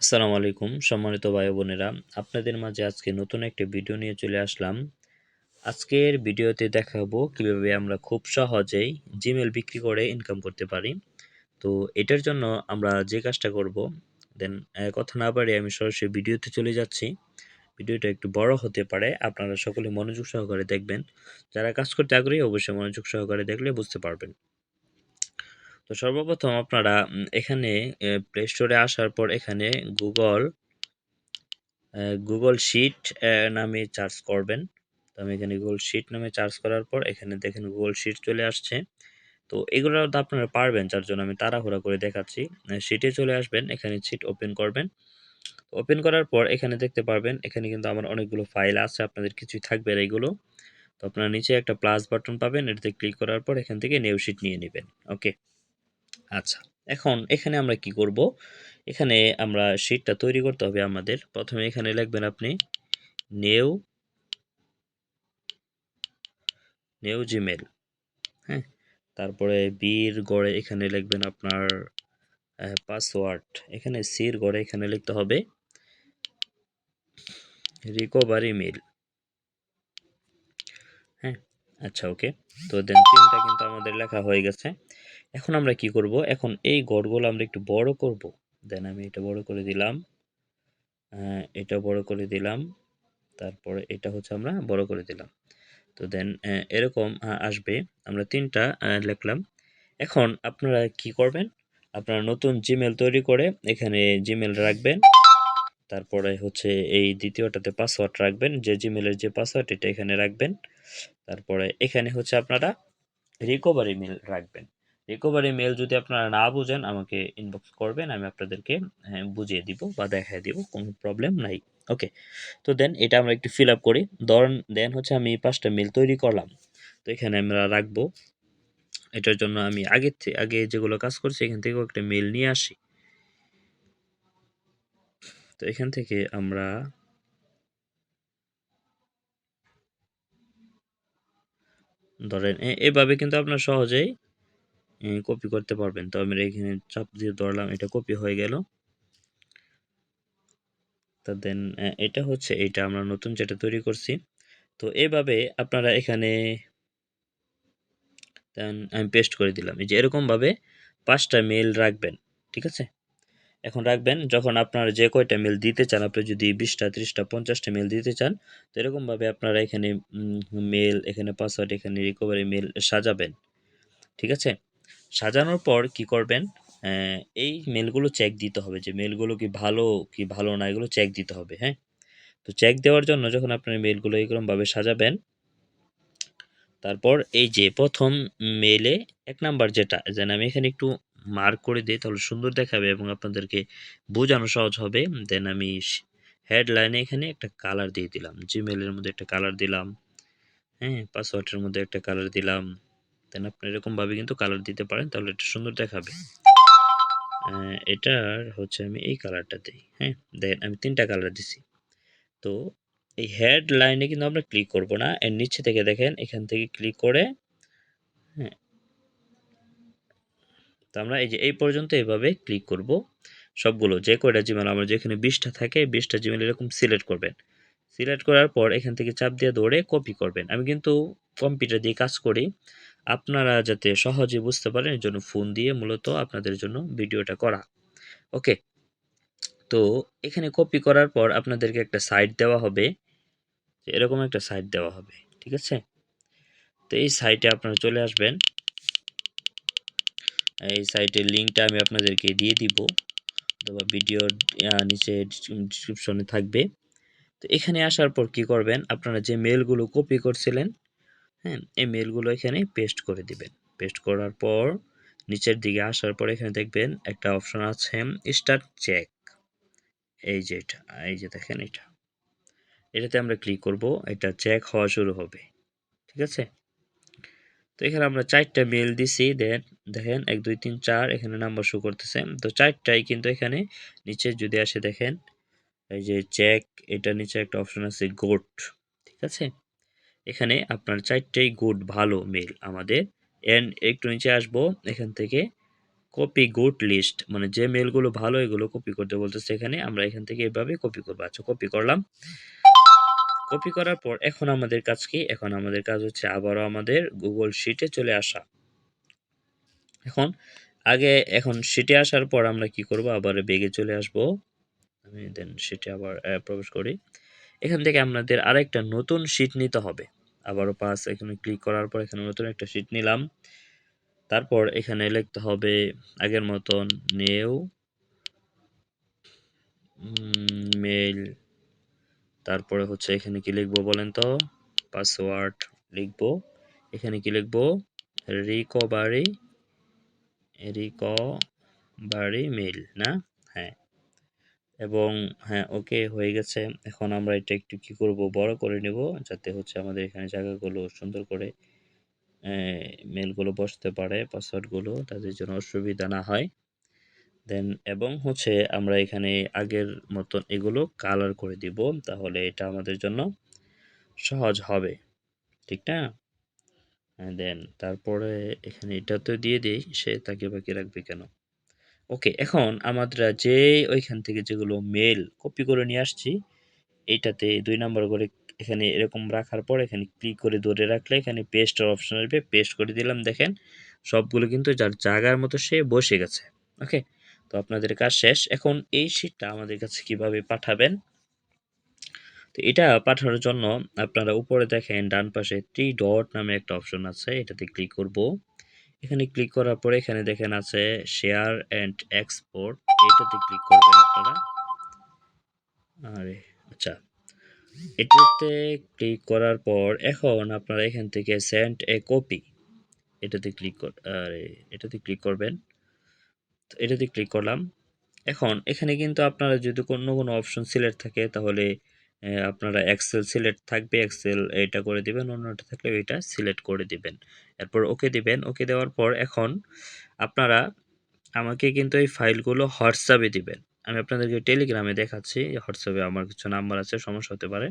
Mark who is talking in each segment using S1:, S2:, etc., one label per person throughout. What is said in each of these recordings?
S1: আসসালামু আলাইকুম সম্মানিত ভাই বোনেরা, আপনাদের মাঝে আজকে নতুন একটি ভিডিও নিয়ে চলে আসলাম। আজকের ভিডিওতে দেখাবো কিভাবে আমরা খুব সহজেই জিমেল বিক্রি করে ইনকাম করতে পারি। তো এটার জন্য আমরা যে কাজটা করব, দেন কথা না বাড়িয়ে আমি সরাসরি ভিডিওতে চলে যাচ্ছি। ভিডিওটা একটু বড় হতে পারে, আপনারা সকলে মনোযোগ সহকারে দেখবেন। যারা কাজ করতে আগ্রহী অবশ্যই মনোযোগ সহকারে দেখলে বুঝতে পারবেন। তো সর্বপ্রথম আপনারা এখানে প্লে স্টোরে আসার পর এখানে গুগল গুগল শিট নামে সার্চ করবেন। তো আমি এখানে গুগল শিট নামে সার্চ করার পর এখানে দেখেন গুগল শিট চলে আসছে। তো এগুলো তো আপনারা পারবেন, যার জন্য আমি তাড়াহুড়া করে দেখাচ্ছি। শিটে চলে আসবেন, এখানে শিট ওপেন করবেন। ওপেন করার পর এখানে দেখতে পারবেন, এখানে কিন্তু আমার অনেকগুলো ফাইল আছে, আপনাদের কিছুই থাকবে না এগুলো। তো আপনারা নিচে একটা প্লাস বাটন পাবেন, এটাতে ক্লিক করার পর এখান থেকে নিউ শিট নিয়ে নেবেন। ওকে, আচ্ছা। এখন এখানে আমরা কি করব? এখানে আমরা শিটটা তৈরি করতে হবে আমাদের। প্রথমে এখানে লিখবেন আপনি নিউ নিউ জিমেল, হ্যাঁ? তারপরে বির গড়ে এখানে লিখবেন আপনার পাসওয়ার্ড। এখানে সির গড়ে এখানে লিখতে হবে রিকভারি মেল, হ্যাঁ? আচ্ছা, ওকে। তো দেন ৩ টা কিন্তু আমাদের লেখা হয়ে গেছে। এখন আমরা কি করব? এখন এই গড়গুলো আমরা একটু বড় করব। দেন আমি এটা বড় করে দিলাম। এটা বড় করে দিলাম। তারপরে এটা হচ্ছে আমরা বড় করে দিলাম। তো দেন এরকম আসবে। আমরা ৩ টা লিখলাম। এখন আপনারা কি করবেন? আপনারা নতুন জিমেল তৈরি করে এখানে জিমেল রাখবেন। তারপরে হচ্ছে এই দ্বিতীয়টাতে পাসওয়ার্ড রাখবেন। যে জিমেলের যে পাসওয়ার্ড এটা এখানে রাখবেন। তারপরে এখানে হচ্ছে আপনারা রিকভারি মেল রাখবেন। রিকভারি মেল যদি আপনারা না বুঝেন আমাকে ইনবক্স করবেন। আমি আপনাদেরকে বুঝিয়ে দিব বা দেখায় দিব। কোনো প্রবলেম নাই। ওকে। তো দেন এটা আমরা একটু ফিল আপ করি। ধরেন দেন হচ্ছে আমি ৫ টা মেল তৈরি করলাম। তো এখানে আমরা রাখবো। এটার জন্য আমি আগে যেগুলো কাজ করছি এখান থেকেও একটা মেল নিয়ে আসি। তো এখান থেকে আমরা ধরেন এভাবে কিন্তু আপনার সহজেই কপি করতে পারবেন। তো আমরা এখানে চাপ দিয়ে ধরলাম, এটা কপি হয়ে গেল। তো দেন এটা হচ্ছে এটা আমরা নতুন যেটা তৈরি করছি। তো এভাবে আপনারা এখানে দেন আমি পেস্ট করে দিলাম। এই যে এরকমভাবে ৫ টা মেইল রাখবেন। ঠিক আছে? এখন রাখবেন যখন আপনারা যে কয়টা মেইল দিতে চান, আপনি যদি ২০ টা, ৩০ টা, ৫০ টা মেইল দিতে চান, তো এরকমভাবে আপনারা এখানে মেইল, এখানে পাসওয়ার্ড, এখানে রিকভারি মেইল সাজাবেন। ঠিক আছে? সাজানোর পর কি করবেন? অ্যা এই মেইলগুলো চেক দিতে হবে যে মেইলগুলো কি ভালো না এগুলো চেক দিতে হবে, হ্যাঁ? তো চেক দেওয়ার জন্য যখন আপনার মেইলগুলো এরকমভাবে সাজাবেন, তারপর এই যে ১ম মেইলে ১ নাম্বার যেটা যেন আমি এখানে একটু মার্ক করে দেই তাহলে সুন্দর দেখাবে এবং আপনাদেরকে বোঝানো সহজ হবে। দেন আমি হেডলাইনে এখানে একটা কালার দিয়ে দিলাম। Gmail এর মধ্যে একটা কালার দিলাম, হ্যাঁ? পাসওয়ার্ডের মধ্যে একটা কালার দিলাম। দেন আপনি এরকমভাবে কিন্তু কালার দিতে পারেন, তাহলে এটা সুন্দর দেখাবে। এটার হচ্ছে আমি এই কালারটা দেই, হ্যাঁ? দেন আমি ৩ টা কালার দিছি। তো এই হেডলাইনে কিন্তু আমরা ক্লিক করব না। এর নিচে থেকে দেখেন এখান থেকে ক্লিক করে, হ্যাঁ? তো আমরা এই যে এই পর্যন্ত এভাবে ক্লিক করব। সবগুলো যে কয়টা জিমেল আমার যেখানে ২০ টা থাকে ২০ টা জিমেল এরকম সিলেক্ট করবেন। সিলেক্ট করার পর এখান থেকে চাপ দিয়ে ধরে কপি করবেন। আমি কিন্তু কম্পিউটার দিয়ে কাজ করি। আপনারা যাতে সহজে বুঝতে পারেন এজন্য ফোন দিয়ে মূলত আপনাদের জন্য ভিডিওটা করা। ওকে? তো এখানে কপি করার পর আপনাদেরকে একটা সাইট দেওয়া হবে। যে এরকম একটা সাইট দেওয়া হবে। ঠিক আছে? তো এই সাইটে আপনারা চলে আসবেন। এই সাইটের লিঙ্কটা আমি আপনাদেরকে দিয়ে দিব। অথবা ভিডিওর নিচে ডিসক্রিপশনে থাকবে। তো এখানে আসার পর কি করবেন? আপনারা যে মেইলগুলো কপি করছিলেন, হ্যাঁ? এই মেইলগুলো এখানে পেস্ট করে দিবেন। পেস্ট করার পর নিচের দিকে আসার পর এখানে দেখবেন একটা অপশন আছে স্টার্ট চেক। এই যে এটা, এই যে দেখেন এটা। এটাতে আমরা ক্লিক করব। এটা চেক হওয়া শুরু হবে। ঠিক আছে? তো এখানে আমরা ৪ টা মেইল দিছি। দেন দেখেন ১, ২, ৩, ৪ এখানে নাম্বার শো করতেছে। তো ৪ টাই কিন্তু এখানে নিচে যদি আসে দেখেন এই যে চেক, এটার নিচে একটা অপশন আছে গোট। ঠিক আছে? এখানে আপনার ৪ টেই গুড ভালো মেইল আমাদের। একটু নিচে আসবো, এখান থেকে কপি গুড লিস্ট, মানে যে মেলগুলো ভালো এগুলো কপি করতে বলতেছে এখানে। আমরা এখান থেকে এভাবে কপি করবো। আচ্ছা, কপি করলাম। কপি করার পর এখন আমাদের কাজ কি? এখন আমাদের কাজ হচ্ছে আবারও আমাদের গুগল শিটে চলে আসা। এখন শিটে আসার পর আমরা কি করব? আবার বেগে চলে আসব। আমি দেন শিটে আবার প্রবেশ করি। এখান থেকে আমাদের আরেকটা নতুন শিট নিতে হবে। আবারও এখানে ক্লিক করার পর এখানে নতুন একটা শিট নিলাম। তারপর এখানে লিখতে হবে আগের মতন নিউ মেইল। তারপরে হচ্ছে এখানে কি লিখবো বলেন তো? পাসওয়ার্ড লিখবো। এখানে কি লিখবো? রিকভারি মেইল না? হ্যাঁ। এবং হ্যাঁ, ওকে হয়ে গেছে। এখন আমরা এটা একটু কি করব? বড় করে নেব, যাতে হচ্ছে আমাদের এখানে জায়গাগুলো সুন্দর করে মেইলগুলো বসতে পারে, পাসওয়ার্ডগুলো তাদের জন্য অসুবিধা না হয়। দেন এবং হচ্ছে আমরা এখানে আগের মতন এগুলো কালার করে দিব, তাহলে এটা আমাদের জন্য সহজ হবে। ঠিক না? দেন তারপরে এখানে এটা তো দিয়ে দেই, সে তাকে বাকি রাখবে কেন? ওকে, এখন আমরা যে ওইখান থেকে যেগুলো মেল কপি করে নিয়ে আসছি, এইটাতে ২ নাম্বার করে এখানে এরকম রাখার পর এখানে ক্লিক করে ধরে রাখলে এখানে পেস্টের অপশন আসবে। পেস্ট করে দিলাম, দেখেন সবগুলো কিন্তু যার জায়গার মতো সে বসে গেছে। ওকে, তো আপনাদের কাজ শেষ। এখন এই শিটটা আমাদের কাছে কিভাবে পাঠাবেন? তো এটা পাঠানোর জন্য আপনারা উপরে দেখেন ডান পাশে 3 ডট নামে একটা অপশন আছে, এটাতে ক্লিক করব। এখানে ক্লিক করার পরে এখানে দেখেন আছে শেয়ার অ্যান্ড এক্সপোর্ট, এটাতে ক্লিক করবেন আপনারা। আরে আচ্ছা, এটাতে ক্লিক করার পর এখন আপনারা এখান থেকে সেন্ড এ কপি, এটাতে ক্লিক করবেন। তো এটাতে ক্লিক করলাম। এখন এখানে কিন্তু আপনারা যদি কোনো অপশন সিলেক্ট থাকে তাহলে আপনারা এক্সেল সিলেক্ট থাকবে, এক্সেল এটা করে দিবেন, অন্যটা থাকলে এটা সিলেক্ট করে দিবেন। এরপর ওকে দিবেন। ওকে দেওয়ার পর এখন আপনারা আমাকে কিন্তু এই ফাইলগুলো হোয়াটসঅ্যাপে দিবেন। আমি আপনাদেরকে টেলিগ্রামে দেখাচ্ছি। হোয়াটসঅ্যাপে আমার কিছু নাম্বার আছে, সমস্যা হতে পারে।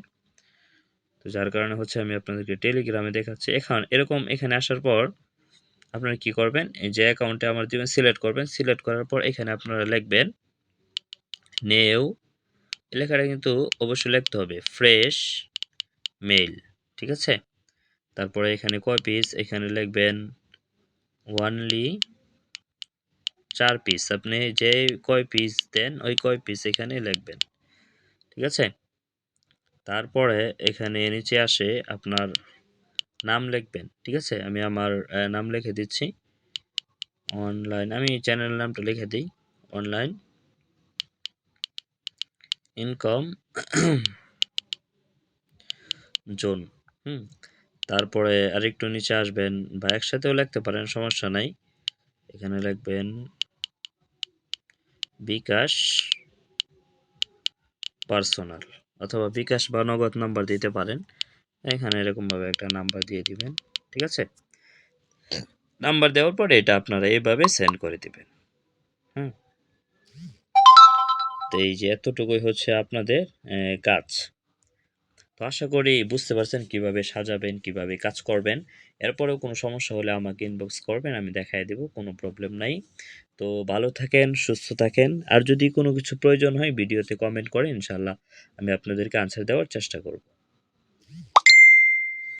S1: তো যার কারণে হচ্ছে আমি আপনাদেরকে টেলিগ্রামে দেখাচ্ছি। এখন এরকম এখানে আসার পর আপনারা কি করবেন? এই যে অ্যাকাউন্টে আমার দিবেন সিলেক্ট করবেন। সিলেক্ট করার পর এখানে আপনারা লিখবেন নিউ, লেখাটা কিন্তু অবশ্যই লিখতে হবে ফ্রেশ মেইল। ঠিক আছে? তারপরে এখানে কয় পিস? এখানে লিখবেন অনলি ৪ পিস। আপনি যে কয় পিস দেন ওই কয় পিস এখানে লিখবেন। ঠিক আছে? তারপরে এখানে নিচে আসে আপনার নাম লিখবেন। ঠিক আছে? আমি আমার নাম লিখে দিচ্ছি। অনলাইন, আমি চ্যানেল নামটা লিখে দিই। Online income zone. তারপরে আরেকটু নিচে আসবেন, বা একসাথেও লিখতে পারেন, সমস্যা নাই। এখানে লিখবেন বিকাশ পার্সোনাল, অথবা বিকাশ বা নগদ নাম্বার দিতে পারেন। এখানে এরকমভাবে একটা নাম্বার দিয়ে দিবেন। ঠিক আছে? নাম্বার দেওয়ার পরে এটা আপনারা এইভাবে সেন্ড করে দিবেন। হুম তো এই যে এতটুকুই হচ্ছে আপনাদের কাজ। তো আশা করি বুঝতে পারছেন কিভাবে সাজাবেন, কিভাবে কাজ করবেন। এরপরেও কোনো সমস্যা হলে আমাকে ইনবক্স করবেন, আমি দেখায় দেব, কোনো প্রবলেম নাই। তো ভালো থাকেন, সুস্থ থাকেন। আর যদি কোনো কিছু প্রয়োজন হয় ভিডিওতে কমেন্ট করেন, ইনশাআল্লাহ আমি আপনাদেরকে আনসার দেওয়ার চেষ্টা করব।